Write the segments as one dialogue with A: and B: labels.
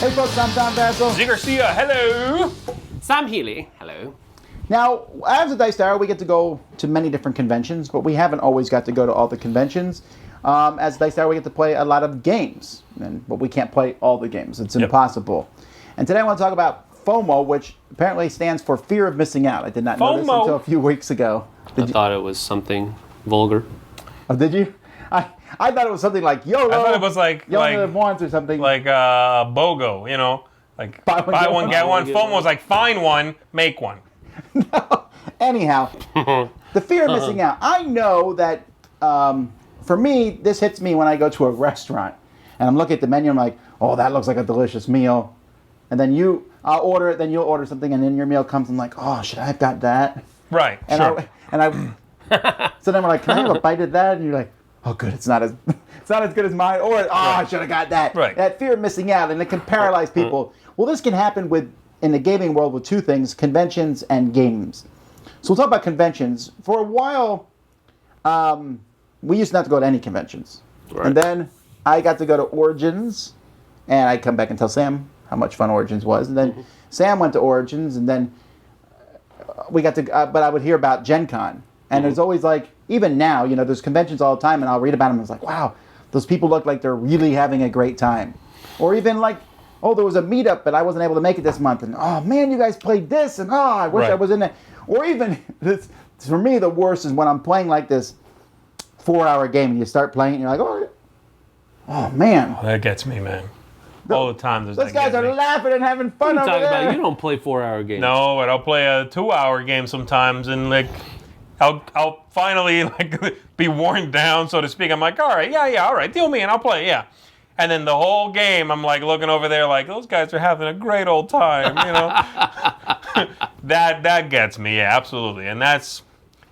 A: Hey folks, I'm Tom Vasel.
B: Zee Garcia, hello.
C: Sam Healey, hello.
A: Now, as a Dice Tower, we get to go to many different conventions, but we haven't always got to go to all the conventions. As Dice Tower, we get to play a lot of games, but we can't play all the games. It's impossible. And today I want to talk about FOMO, which apparently stands for fear of missing out. I did not know this until a few weeks ago.
C: I thought it was something vulgar.
A: Oh, did you? I thought it was something like YOLO.
B: I thought it was like
A: you only live once or something.
B: Like BOGO, you know, like buy one get one. FOMO was like find one, make one.
A: No. Anyhow, the fear of missing out. I know that for me, this hits me when I go to a restaurant and I'm looking at the menu. I'm like, oh, that looks like a delicious meal. And then I'll order it. Then you'll order something, and then your meal comes. And I'm like, oh, should I have got that?
B: Right.
A: And
B: sure.
A: So then we're like, can I have a bite of that? And you're like, oh, good. It's not as good as mine. Or I should have got that.
B: Right.
A: That fear of missing out, and it can paralyze people. Well, this can happen in the gaming world with two things: conventions and games. So we'll talk about conventions. For a while, we used not to go to any conventions,
C: Right.
A: and then I got to go to Origins, and I'd come back and tell Sam how much fun Origins was, and then Sam went to Origins, and then we got to. But I would hear about Gen Con. And there's always like, even now, you know, there's conventions all the time, and I'll read about them, and it's like, wow, those people look like they're really having a great time. Or even like, oh, there was a meetup, but I wasn't able to make it this month, and oh man, you guys played this, and I wish I was in it. Or even, for me, the worst is when I'm playing like this 4-hour game, and you start playing, and you're like, oh man.
B: That gets me, man. All the time.
A: Those guys are laughing and having fun over there.
C: About? You don't play 4-hour games.
B: No, but I'll play a 2-hour game sometimes, and like, I'll finally like be worn down, so to speak. I'm like, all right, all right, deal me, and I'll play, yeah. And then the whole game, I'm like looking over there, like those guys are having a great old time, you know. that gets me, yeah, absolutely. And that's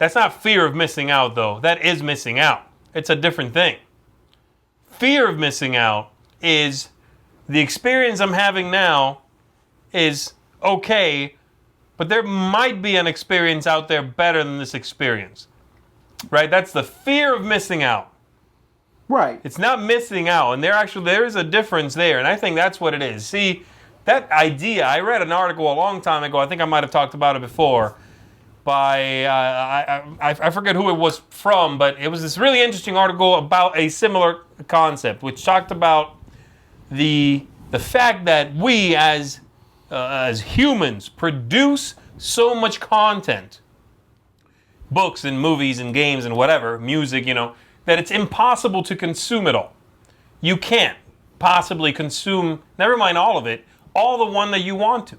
B: not fear of missing out, though. That is missing out. It's a different thing. Fear of missing out is the experience I'm having now is okay. But there might be an experience out there better than this experience, right? That's the fear of missing out.
A: Right.
B: It's not missing out, and there is a difference there, and I think that's what it is. See, that idea, I read an article a long time ago, I think I might have talked about it before, by, I forget who it was from, but it was this really interesting article about a similar concept, which talked about the fact that we as humans produce so much content, books and movies and games and whatever, music, you know, that it's impossible to consume it all. You can't possibly consume, never mind all of it, all the one that you want to.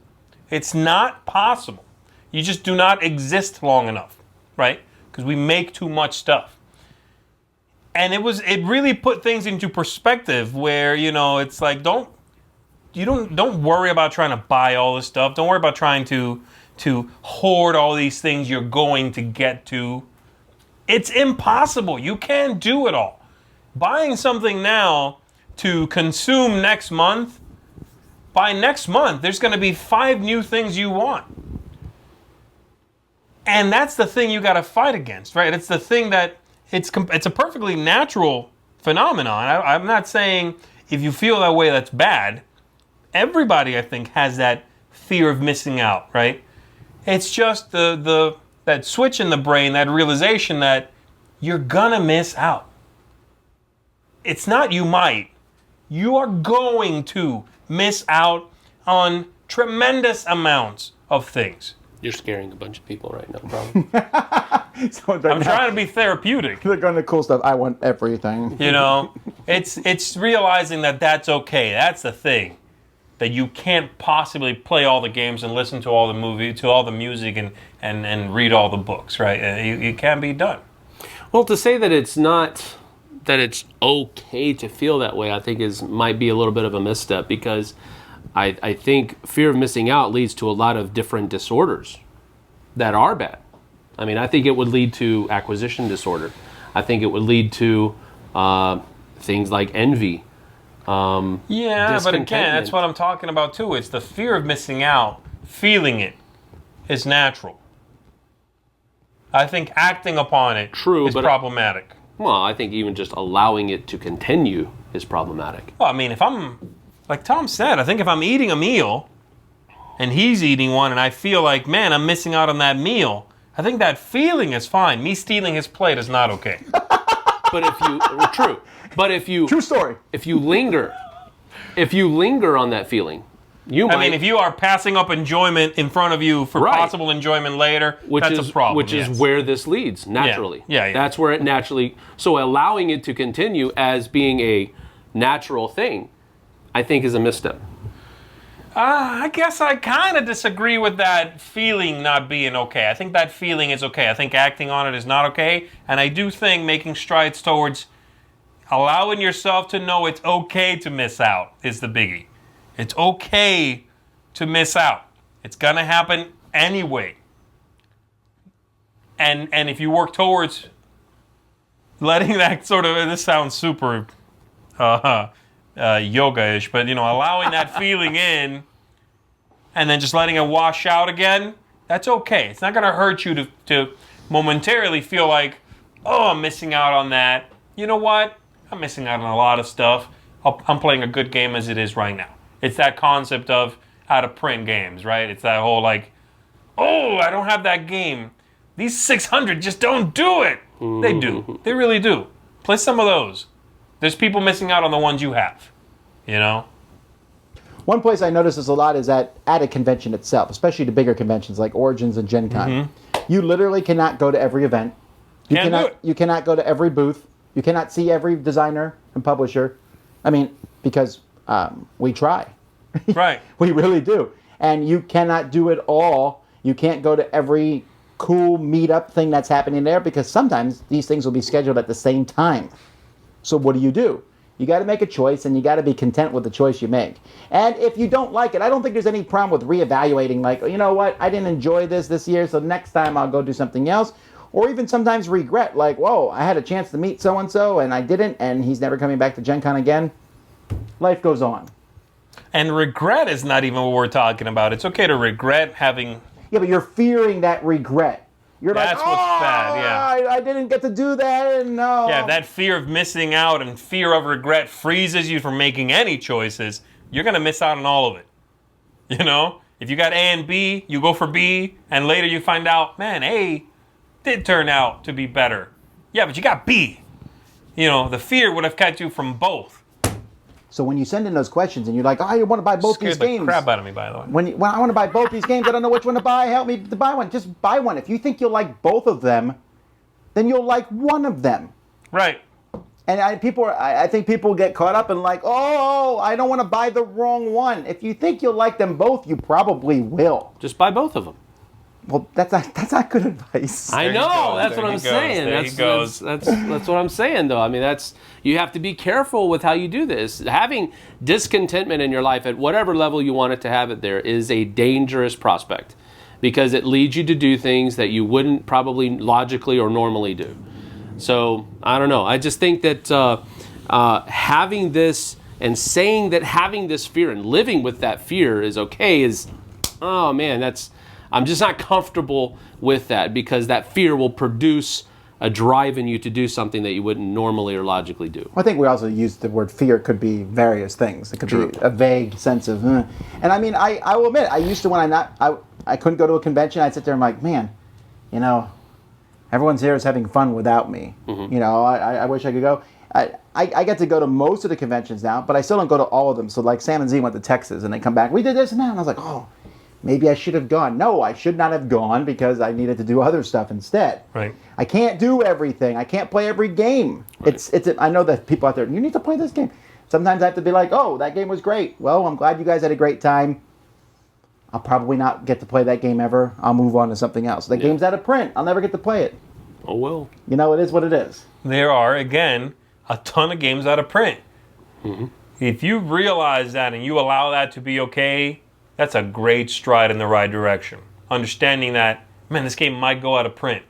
B: It's not possible. You just do not exist long enough, right? Because we make too much stuff. And it really put things into perspective where, you know, it's like, don't worry about trying to buy all this stuff. Don't worry about trying to hoard all these things you're going to get to. It's impossible. You can't do it all. Buying something now to consume next month, by next month, there's going to be 5 new things you want. And that's the thing you got to fight against, right? It's the thing that it's a perfectly natural phenomenon. I'm not saying if you feel that way, that's bad. Everybody, I think, has that fear of missing out, right? It's just that switch in the brain, that realization that you're gonna miss out. It's not you might. You are going to miss out on tremendous amounts of things.
C: You're scaring a bunch of people right now, bro.
B: I'm trying to be therapeutic.
A: They're going to cool stuff. I want everything.
B: You know, it's realizing that that's okay. That's the thing. That you can't possibly play all the games and listen to all the movies, to all the music, and read all the books, right? It can't be done.
C: Well, to say that it's not, that it's okay to feel that way, I think might be a little bit of a misstep, because I think fear of missing out leads to a lot of different disorders that are bad. I mean, I think it would lead to acquisition disorder. I think it would lead to things like envy.
B: Yeah, but again, that's what I'm talking about too. It's the fear of missing out. Feeling it is natural. I think acting upon it is problematic.
C: Well, I think even just allowing it to continue is problematic.
B: Well, I mean, if I'm like Tom said, I think if I'm eating a meal and he's eating one and I feel like, man, I'm missing out on that meal, I think that feeling is fine. Me stealing his plate is not okay.
C: But
A: True story.
C: If you linger on that feeling,
B: I mean, if you are passing up enjoyment in front of you for possible enjoyment later, that's a problem.
C: Which is where this leads, naturally.
B: Yeah.
C: That's where it naturally... So allowing it to continue as being a natural thing, I think is a misstep.
B: I guess I kind of disagree with that feeling not being okay. I think that feeling is okay. I think acting on it is not okay. And I do think making strides towards allowing yourself to know it's okay to miss out is the biggie. It's okay to miss out. It's going to happen anyway. And if you work towards letting that sort of, this sounds super yoga-ish, but, allowing that feeling in and then just letting it wash out again, that's okay. It's not going to hurt you to momentarily feel like, oh, I'm missing out on that. You know what? I'm missing out on a lot of stuff. I'm playing a good game as it is right now. It's that concept of out-of-print games, right? It's that whole like, oh, I don't have that game. These 600 just don't do it. They do. They really do. Play some of those. There's people missing out on the ones you have,
A: One place I notice this a lot is at a convention itself, especially the bigger conventions like Origins and Gen Con. Mm-hmm. You literally cannot go to every event. You cannot go to every booth. You cannot see every designer and publisher. I mean, because we try.
B: Right.
A: We really do. And you cannot do it all. You can't go to every cool meetup thing that's happening there because sometimes these things will be scheduled at the same time. So what do? You got to make a choice, and you got to be content with the choice you make. And if you don't like it, I don't think there's any problem with reevaluating, like, you know what, I didn't enjoy this year, so next time I'll go do something else. Or even sometimes regret, like, whoa, I had a chance to meet so-and-so, and I didn't, and he's never coming back to Gen Con again. Life goes on.
B: And regret is not even what we're talking about. It's okay to regret having...
A: Yeah, but you're fearing that regret. You're
B: That's
A: like,
B: what's bad, yeah.
A: I didn't get to do that, and no.
B: Yeah, that fear of missing out and fear of regret freezes you from making any choices. You're going to miss out on all of it. If you got A and B, you go for B, and later you find out, man, A did turn out to be better. Yeah, but you got B. The fear would have kept you from both.
A: So when you send in those questions and you're like, I want to buy both these games.
B: Scared the crap out of me, by the way.
A: When I want to buy both these games, I don't know which one to buy. Help me to buy one. Just buy one. If you think you'll like both of them, then you'll like one of them.
B: Right.
A: And I think people get caught up in like, oh, I don't want to buy the wrong one. If you think you'll like them both, you probably will.
C: Just buy both of them.
A: Well, that's not good advice.
C: I know. That's what I'm saying. That's what I'm saying, though. I mean, you have to be careful with how you do this. Having discontentment in your life at whatever level you want it to have it there is a dangerous prospect because it leads you to do things that you wouldn't probably logically or normally do. So, I don't know. I just think that having this and saying that having this fear and living with that fear is okay is, oh, man, I'm just not comfortable with that because that fear will produce a drive in you to do something that you wouldn't normally or logically do.
A: I think we also use the word fear. It could be various things. It could be a vague sense of, And I mean, I will admit, I used to when I couldn't go to a convention, I'd sit there and I'm like, man, everyone's here is having fun without me. Mm-hmm. I wish I could go. I get to go to most of the conventions now, but I still don't go to all of them. So like Sam and Zee went to Texas and they come back, we did this and that, and I was like, oh, maybe I should have gone. No, I should not have gone because I needed to do other stuff instead.
B: Right.
A: I can't do everything. I can't play every game. Right. I know that people out there, you need to play this game. Sometimes I have to be like, oh, that game was great. Well, I'm glad you guys had a great time. I'll probably not get to play that game ever. I'll move on to something else. The game's out of print. I'll never get to play it.
C: Oh, well.
A: It is what it is.
B: There are, again, a ton of games out of print. Mm-hmm. If you realize that and you allow that to be okay, that's a great stride in the right direction. Understanding that, man, this game might go out of print.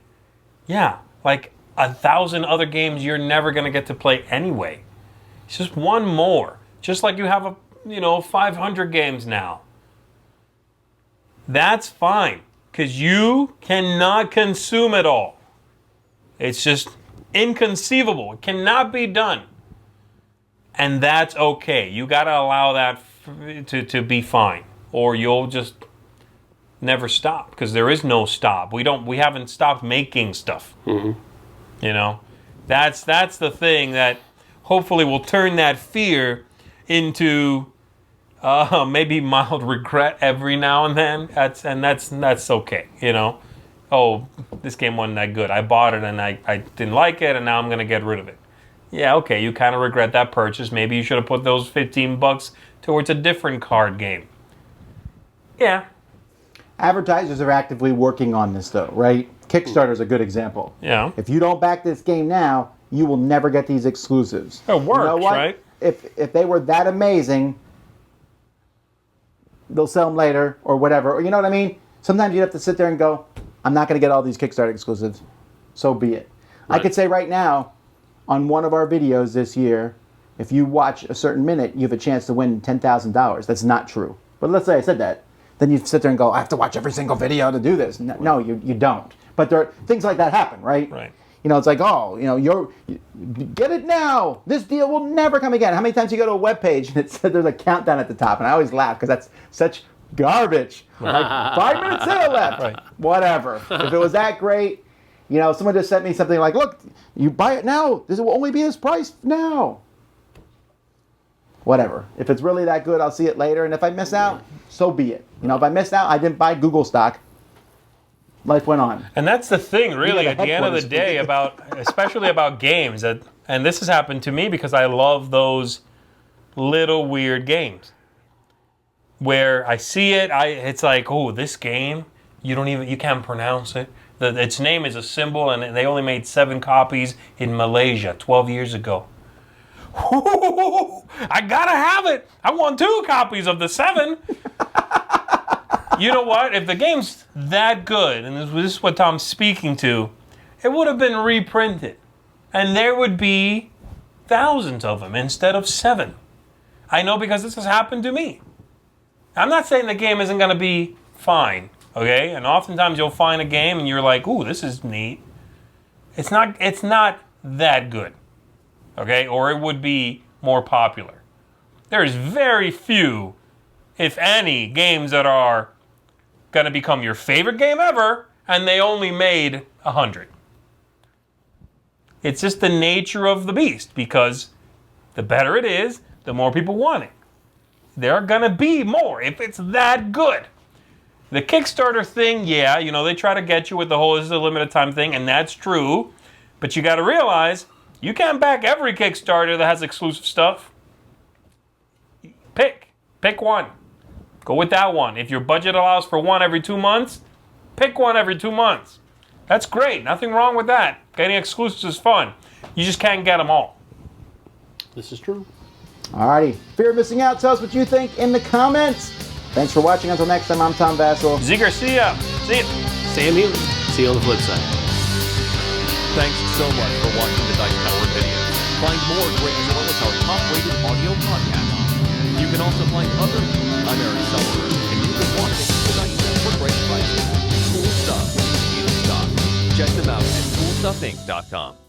B: Yeah, like 1,000 other games you're never going to get to play anyway. It's just one more. Just like you have 500 games now. That's fine, because you cannot consume it all. It's just inconceivable. It cannot be done. And that's okay. You got to allow that to be fine, or you'll just never stop, because there is no stop. We haven't stopped making stuff.
C: Mm-hmm.
B: You know, that's the thing that hopefully will turn that fear into maybe mild regret every now and then. That's okay. You know, oh, this game wasn't that good. I bought it and I didn't like it, and now I'm gonna get rid of it. Yeah, okay, you kind of regret that purchase. Maybe you should have put those $15 towards a different card game. Yeah.
A: Advertisers are actively working on this, though, right? Kickstarter is a good example.
B: Yeah.
A: If you don't back this game now, you will never get these exclusives.
B: It works,
A: you know what?
B: right?
A: If they were that amazing, they'll sell them later or whatever. Or you know what I mean? Sometimes you have to sit there and go, I'm not going to get all these Kickstarter exclusives. So be it. Right. I could say right now, on one of our videos this year, if you watch a certain minute, you have a chance to win $10,000. That's not true. But let's say I said that. Then you sit there and go, I have to watch every single video to do this. No, you don't. But there things like that happen, right?
B: Right.
A: You know, it's like, oh, you know, you get it now. This deal will never come again. How many times you go to a web page and it said there's a countdown at the top, and I always laugh because that's such garbage. Like 5 minutes sale left.
B: Right.
A: Whatever. If it was that great, you know, someone just sent me something like, look, you buy it now. This will only be this price now. Whatever. If it's really that good, I'll see it later. And if I miss out, so be it. You know, if I missed out, I didn't buy Google stock. Life went on.
B: And that's the thing, really,
A: Yeah,
B: at the end of the day, especially about games. And this has happened to me because I love those little weird games where I see it. It's like, oh, this game, you can't pronounce it. Its name is a symbol, and they only made 7 copies in Malaysia 12 years ago. I gotta have it. I want 2 copies of the 7. You know what? If the game's that good, and this is what Tom's speaking to, it would have been reprinted. And there would be thousands of them instead of 7. I know because this has happened to me. I'm not saying the game isn't going to be fine, okay? And oftentimes you'll find a game and you're like, ooh, this is neat. It's not that good, okay? Or it would be more popular. There's very few, if any, games that are going to become your favorite game ever, and they only made 100. It's just the nature of the beast, because the better it is, the more people want it. There are going to be more if it's that good. The Kickstarter thing, yeah, you know, they try to get you with the whole this is a limited time thing, and that's true. But you got to realize, you can't back every Kickstarter that has exclusive stuff. Pick one. Go with that one. If your budget allows for one every 2 months, pick one every 2 months. That's great. Nothing wrong with that. Getting exclusives is fun. You just can't get them all.
C: This is true.
A: Alrighty. Fear of missing out. Tell us what you think in the comments. Thanks for watching. Until next time, I'm Tom Vasel.
B: Zee Garcia. See you.
C: Sam Healey. See you on the flip side.
D: Thanks so much for watching the Dice Tower video. Find more great as well as our top-rated audio podcast. You can also find other primary sellers, and you can watch the Dice Tower for great prices. Cool stuff in stock. Check them out at coolstuffinc.com.